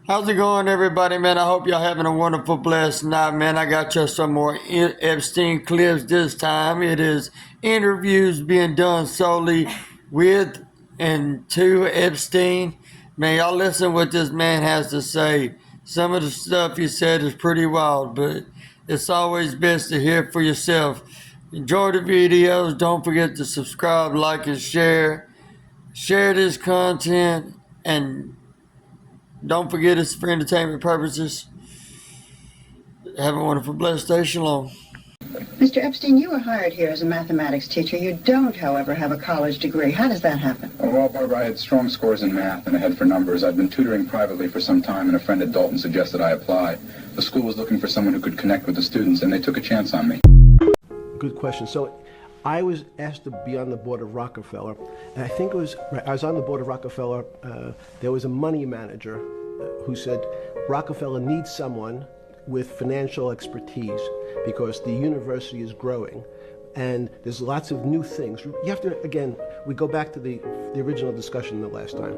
How's it going, everybody, man? I hope y'all having a wonderful, blessed night, man. I got you some more Epstein clips this time. It is interviews being done solely with and to Epstein. Man, y'all listen what this man has to say. Some of the stuff he said is pretty wild, but it's always best to hear for yourself. Enjoy the videos. Don't forget to subscribe, like, and share. Share this content and don't forget it's for entertainment purposes. Have a wonderful, blessed day. Shalom. Mr. Epstein, you were hired here as a mathematics teacher. You don't, however, have a college degree. How does that happen? Well, Barbara, I had strong scores in math and a head for numbers. I'd been tutoring privately for some time, and a friend at Dalton suggested I apply. The school was looking for someone who could connect with the students, and they took a chance on me. Good question. So I was asked to be on the board of Rockefeller, and I think I was on the board of Rockefeller. There was a money manager who said Rockefeller needs someone with financial expertise because the university is growing and there's lots of new things. You have to, again, we go back to the original discussion the last time.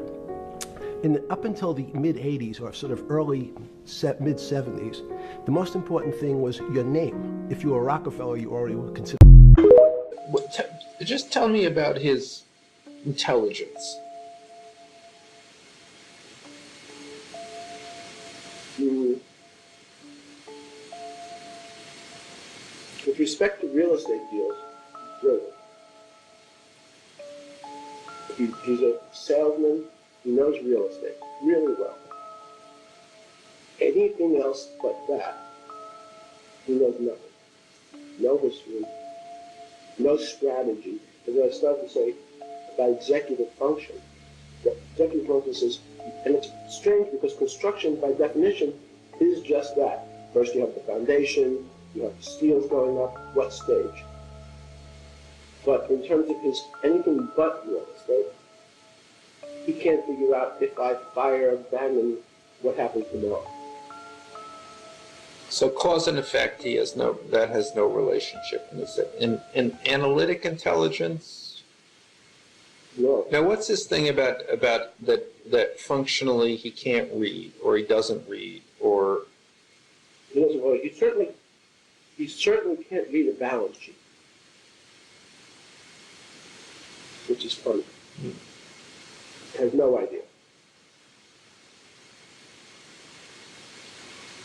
Up until the mid-'80s or sort of early mid-'70s, the most important thing was your name. If you were Rockefeller, you already were considered. Just tell me about his intelligence. With respect to real estate deals, brilliant. He's a salesman. He knows real estate really well. Anything else but that, he knows nothing. No history, no strategy. As I started to say about executive function, the executive function says, and it's strange because construction by definition is just that. First you have the foundation, you have the steels going up, what stage? But in terms of his anything but real estate, he can't figure out if I fire Bannon, what happens tomorrow. So cause and effect, that has no relationship. In analytic intelligence? No. Now what's this thing about that functionally he can't read or he doesn't read or He doesn't really, he certainly can't read a balance sheet, which is funny. Has no idea.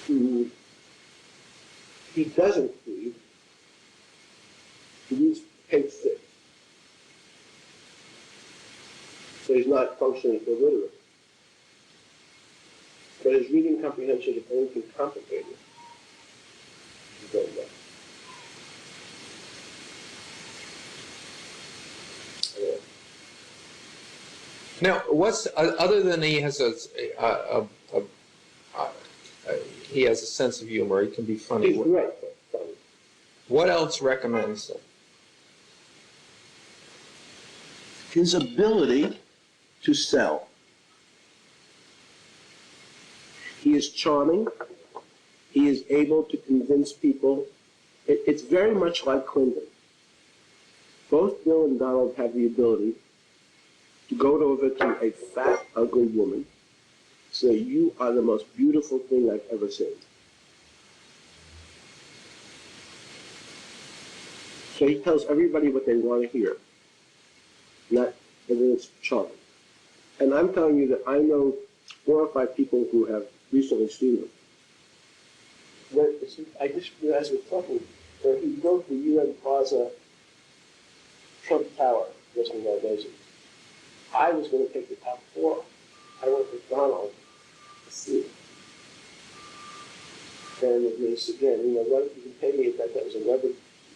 He doesn't read. He reads page 6. So he's not functionally illiterate. But his reading comprehension, if anything complicated, is very low. now? What's other than he has he has a sense of humor. He can be funny. He's great, but funny. What else recommends him? His ability to sell. He is charming. He is able to convince people. It's very much like Clinton. Both Bill and Donald have the ability to go over to a fat, ugly woman, say, you are the most beautiful thing I've ever seen. So he tells everybody what they want to hear, not whether it's charming. And I'm telling you that I know 4 or 5 people who have recently seen him. I just realized we're talking, where he built the UN Plaza Trump Tower just in our days. I was going to take the top 4. I went with Donald to see it. And it was, again, what you can pay me if that was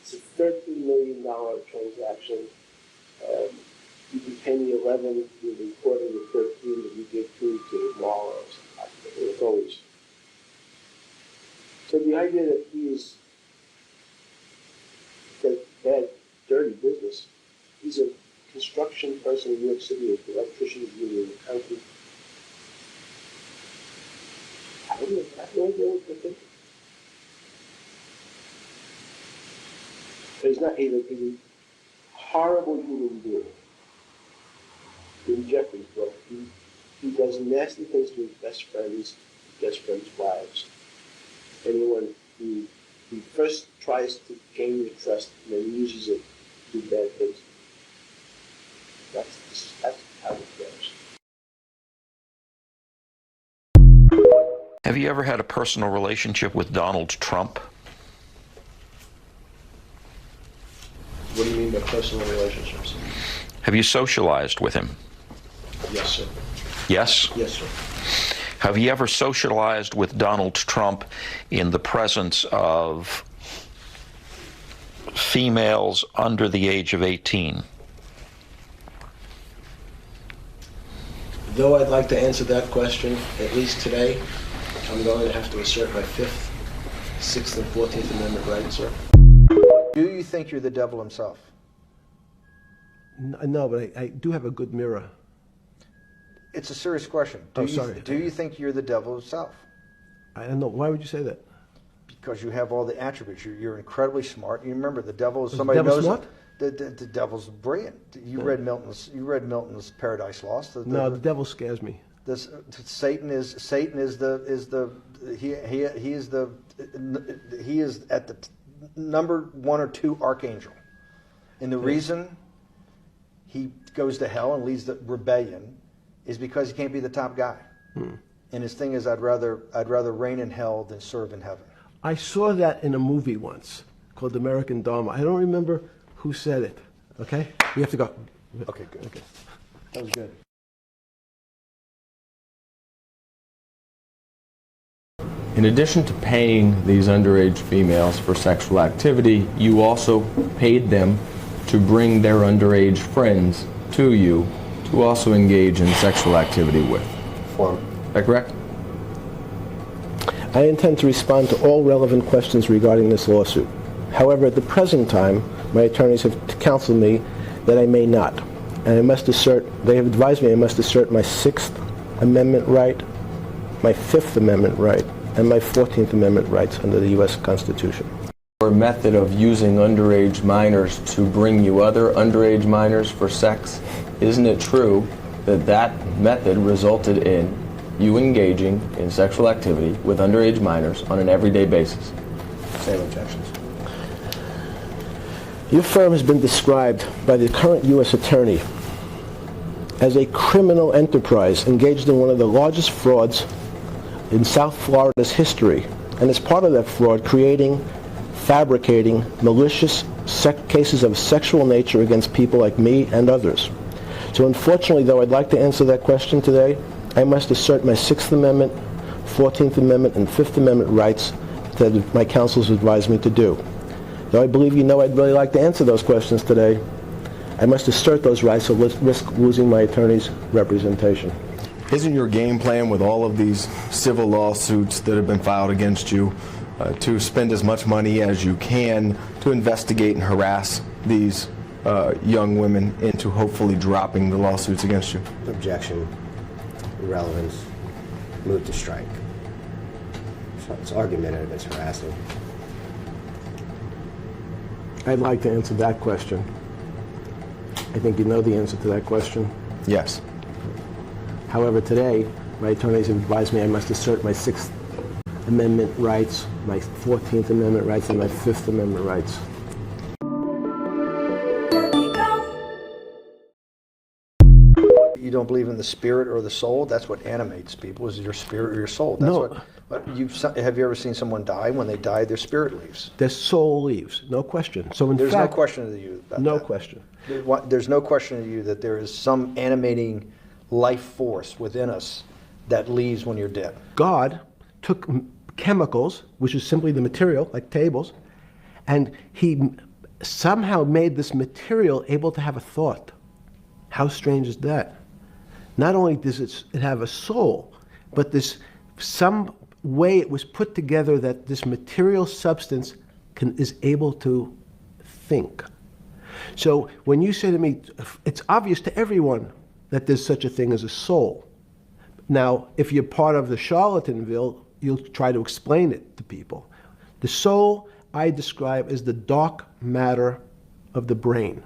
it's a $13 million transaction. You can pay me 11, you reported the 13 that you give 2 to the mall or something. It was always. So the idea that he is that bad, dirty business, he's a construction person in New York City, the electricians union, the county. I have no idea what they're thinking. But he's a horrible human being. In Jeffrey's book, he does nasty things to his best friends. gets friends' wives. Anyone who first tries to gain your trust and then uses it to do bad things. That's how it goes. Have you ever had a personal relationship with Donald Trump? What do you mean by personal relationships? Have you socialized with him? Yes, sir. Yes? Yes, sir. Have you ever socialized with Donald Trump in the presence of females under the age of 18? Though I'd like to answer that question, at least today, I'm going to have to assert my 5th, 6th, and 14th Amendment rights, sir. Do you think you're the devil himself? No, but I do have a good mirror. It's a serious question. Do you think you're the devil himself? I don't know. Why would you say that? Because you have all the attributes. You're incredibly smart. You remember the devil is Is somebody the devil knows smart? The devil's brilliant. You read Milton's Paradise Lost. No, the devil scares me. Satan is at the number 1 or 2 archangel, and the reason he goes to hell and leads the rebellion is because he can't be the top guy. And his thing is, I'd rather reign in hell than serve in heaven. I saw that in a movie once called American Dharma. I don't remember who said it. Okay, we have to go. Okay, good. Okay. That was good. In addition to paying these underage females for sexual activity, you also paid them to bring their underage friends to you to also engage in sexual activity with. Is that correct? I intend to respond to all relevant questions regarding this lawsuit. However, at the present time, my attorneys have counseled me that I may not. And they have advised me I must assert my 6th Amendment right, my 5th Amendment right, and my 14th Amendment rights under the U.S. Constitution. Your method of using underage minors to bring you other underage minors for sex, isn't it true that that method resulted in you engaging in sexual activity with underage minors on an everyday basis? Same objections. Your firm has been described by the current U.S. Attorney as a criminal enterprise engaged in one of the largest frauds in South Florida's history, and as part of that fraud, fabricating malicious cases of sexual nature against people like me and others. So unfortunately, though I'd like to answer that question today, I must assert my 6th Amendment, 14th Amendment, and 5th Amendment rights that my counsels advised me to do. Though I believe you know I'd really like to answer those questions today, I must assert those rights or risk losing my attorney's representation. Isn't your game plan with all of these civil lawsuits that have been filed against you to spend as much money as you can to investigate and harass these young women into hopefully dropping the lawsuits against you? Objection. Irrelevance. Move to strike. So it's argumentative, it's harassing. I'd like to answer that question. I think you know the answer to that question. Yes. However, today, my attorneys have advised me I must assert my 6th Amendment rights, my 14th Amendment rights, and my 5th Amendment rights. You don't believe in the spirit or the soul? That's what animates people, is your spirit or your soul. That's No. Have you ever seen someone die? When they die, their spirit leaves. Their soul leaves, no question. So in There's fact, no question to you about no that. question. There's no question to you that there is some animating life force within us that leaves when you're dead. God took chemicals, which is simply the material, like tables, and he somehow made this material able to have a thought. How strange is that? Not only does it have a soul, but there's some way it was put together that this material substance is able to think. So when you say to me, it's obvious to everyone that there's such a thing as a soul. Now, if you're part of the Charlatanville, you'll try to explain it to people. The soul I describe as the dark matter of the brain.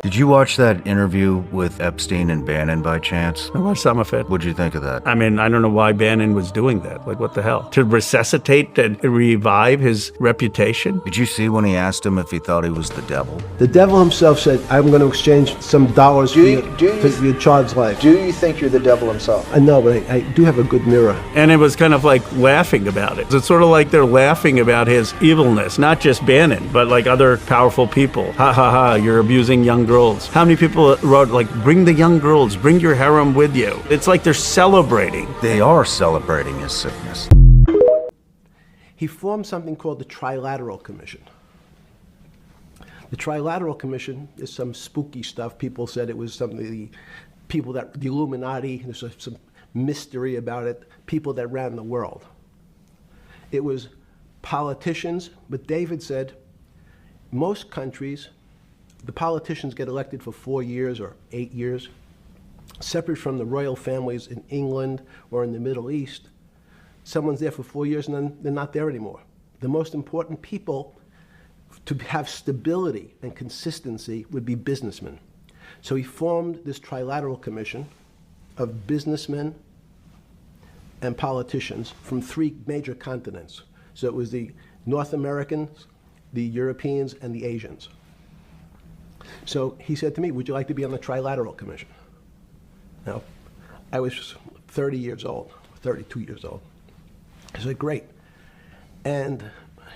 Did you watch that interview with Epstein and Bannon by chance? I watched some of it. What'd you think of that? I mean, I don't know why Bannon was doing that. Like, what the hell? To resuscitate and revive his reputation? Did you see when he asked him if he thought he was the devil? The devil himself said, I'm going to exchange some dollars for your child's life. Do you think you're the devil himself? I know, but I do have a good mirror. And it was kind of like laughing about it. It's sort of like they're laughing about his evilness, not just Bannon, but like other powerful people. Ha ha ha, you're abusing young girls. How many people wrote, like, bring the young girls, bring your harem with you? It's like they're celebrating. They are celebrating his sickness. He formed something called the Trilateral Commission. The Trilateral Commission is some spooky stuff. People said it was something, the Illuminati, there's some mystery about it, people that ran the world. It was politicians, but David said most countries, the politicians get elected for 4 years or 8 years, separate from the royal families in England or in the Middle East. Someone's there for 4 years and then they're not there anymore. The most important people to have stability and consistency would be businessmen. So he formed this Trilateral Commission of businessmen and politicians from 3 major continents. So it was the North Americans, the Europeans, and the Asians. So he said to me, would you like to be on the Trilateral Commission? Now, I was 30 years old, 32 years old. I said, great. And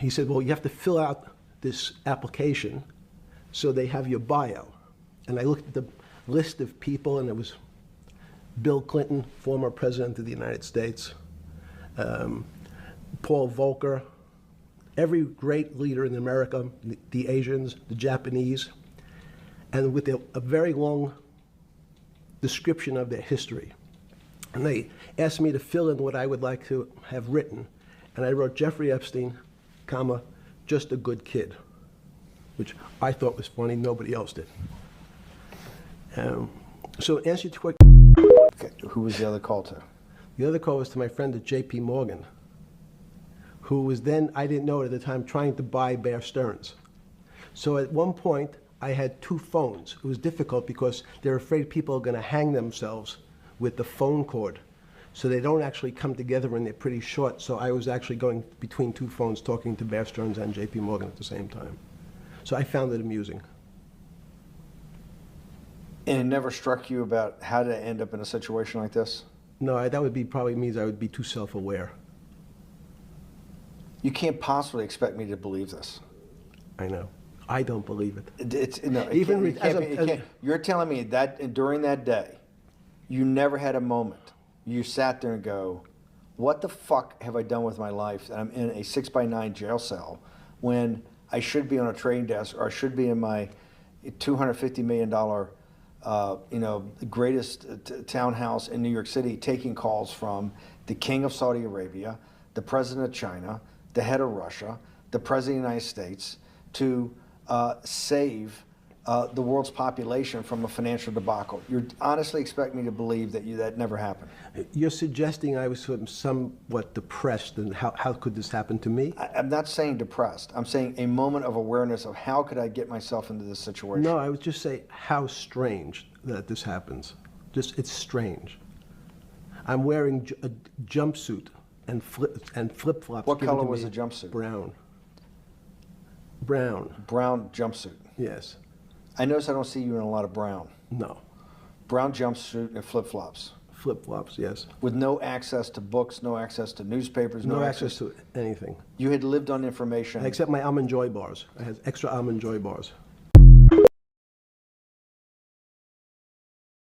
he said, well, you have to fill out this application so they have your bio. And I looked at the list of people, and it was Bill Clinton, former president of the United States, Paul Volcker, every great leader in America, the Asians, the Japanese, and with a very long description of their history. And they asked me to fill in what I would like to have written. And I wrote Jeffrey Epstein, comma, just a good kid, which I thought was funny, nobody else did. So to answer your question. Okay. Who was the other call to? The other call was to my friend at J.P. Morgan, who was then, I didn't know it at the time, trying to buy Bear Stearns. So at one point, I had 2 phones. It was difficult because they're afraid people are going to hang themselves with the phone cord. So they don't actually come together and they're pretty short. So I was actually going between 2 phones talking to Bear Stearns and J.P. Morgan at the same time. So I found it amusing. And it never struck you about how to end up in a situation like this? No, that would be probably means I would be too self-aware. You can't possibly expect me to believe this. I know. I don't believe it. You're telling me that during that day, you never had a moment. You sat there and go, what the fuck have I done with my life that I'm in a 6x9 jail cell when I should be on a trading desk, or I should be in my $250 million greatest townhouse in New York City, taking calls from the King of Saudi Arabia, the President of China, the head of Russia, the President of the United States, to save the world's population from a financial debacle. You honestly expect me to believe that that never happened? You're suggesting I was somewhat depressed, and how could this happen to me? I'm not saying depressed. I'm saying a moment of awareness of how could I get myself into this situation. No, I would just say how strange that this happens. It's strange. I'm wearing a jumpsuit and flip-flops. What color was the jumpsuit? Brown. Brown jumpsuit. Yes. I notice I don't see you in a lot of brown. No. Brown jumpsuit and flip-flops. Flip-flops, yes. With no access to books, no access to newspapers, no access to anything. You had lived on information. Except my Almond Joy bars. I had extra Almond Joy bars.